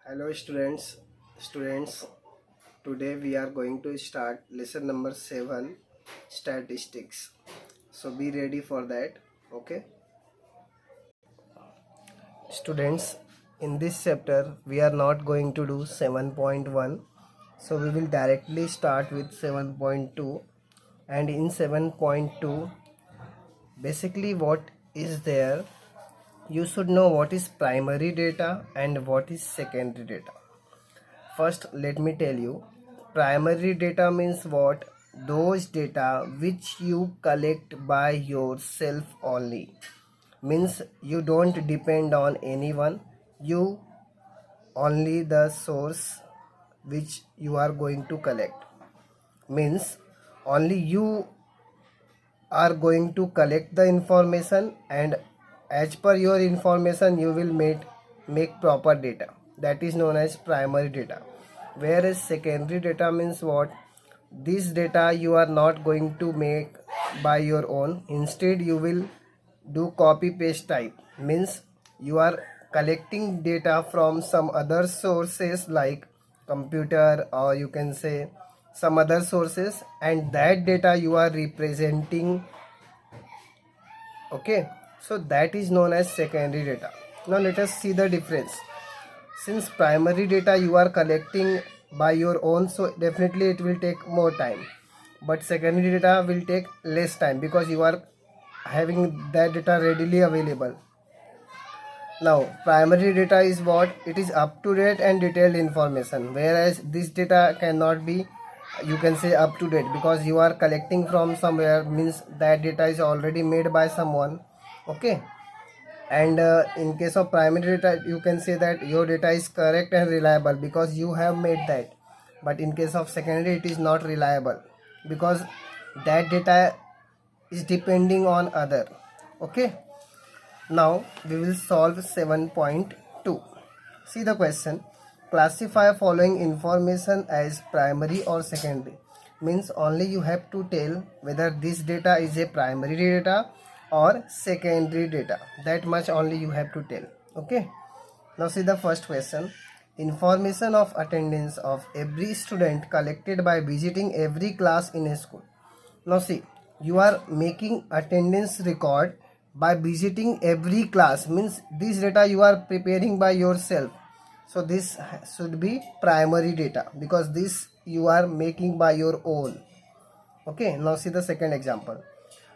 Hello students, today we are going to start lesson number 7, statistics. So be ready for that. Okay students, in this chapter we are not going to do 7.1, so we will directly start with 7.2. And in 7.2, basically what is there, you should know what is primary data and what is secondary data. First, let me tell you, primary data means what? Those data which you collect by yourself only. Means you don't depend on anyone, you only the source which you are going to collect. Means only you are going to collect the information, and as per your information you will make proper data. That is known as primary data. Whereas secondary data means what? This data you are not going to make by your own, instead you will do copy paste type. Means you are collecting data from some other sources like computer, or you can say some other sources, and that data you are representing. Okay, so that is known as secondary data. Now let us see the difference. Since primary data you are collecting by your own, so definitely it will take more time, but secondary data will take less time because you are having that data readily available. Now primary data is what? It is up to date and detailed information, whereas this data cannot be, you can say, up to date, because you are collecting from somewhere. Means that data is already made by someone. Okay, and in case of primary data you can say that your data is correct and reliable because you have made that. But in case of secondary, it is not reliable because that data is depending on other. Okay, now we will solve 7.2. See the question. Classify following information as primary or secondary. Means only you have to tell whether this data is a primary data or secondary data. That much only you have to tell. Okay. Now see the first question. Information of attendance of every student collected by visiting every class in a school. Now see, you are making attendance record by visiting every class. Means this data you are preparing by yourself. So this should be primary data because this you are making by your own. Okay, now see the second example.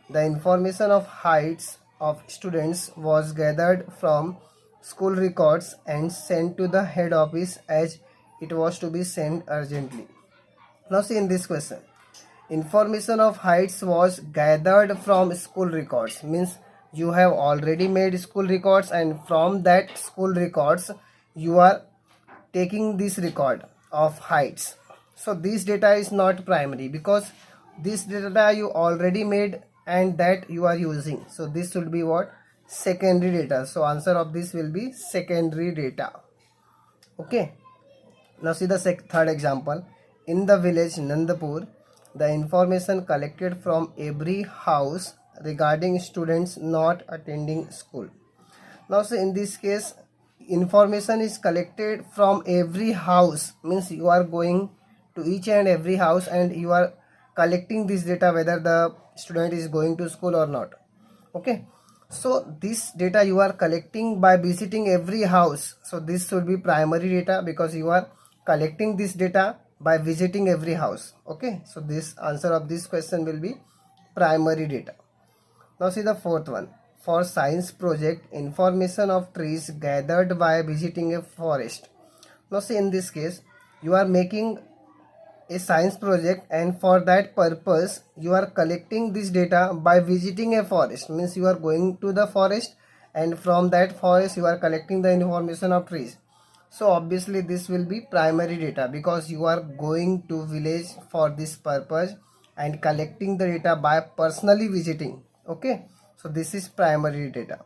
The information of heights of students was gathered from school records and sent to the head office as it was to be sent urgently. Now see in this question, information of heights was gathered from school records. Means you have already made school records, and from that school records you are taking this record of heights. So this data is not primary because this data you already made and that you are using. So this should be what? Secondary data. So answer of this will be secondary data. Okay, now see the third example. In the village Nandapur, the information collected from every house regarding students not attending school. Now see in this case, information is collected from every house. Means you are going to each and every house and you are collecting this data whether the student is going to school or not. Okay, so this data you are collecting by visiting every house. So this should be primary data because you are collecting this data by visiting every house. Okay, so this answer of this question will be primary data. Now see the fourth one. For science project, information of trees gathered by visiting a forest. Now see in this case, you are making a science project, and for that purpose you are collecting this data by visiting a forest. Means you are going to the forest, and from that forest you are collecting the information of trees. So obviously this will be primary data because you are going to village for this purpose and collecting the data by personally visiting. Okay, so this is primary data.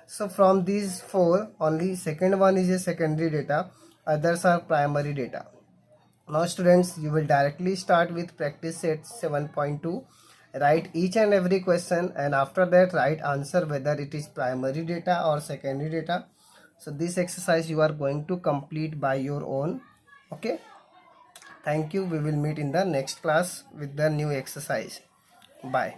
So from these four, only second one is a secondary data, others are primary data. Now students, you will directly start with practice set 7.2. Write each and every question, and after that write answer whether it is primary data or secondary data. So this exercise you are going to complete by your own. Okay, thank you. We will meet in the next class with the new exercise. Bye.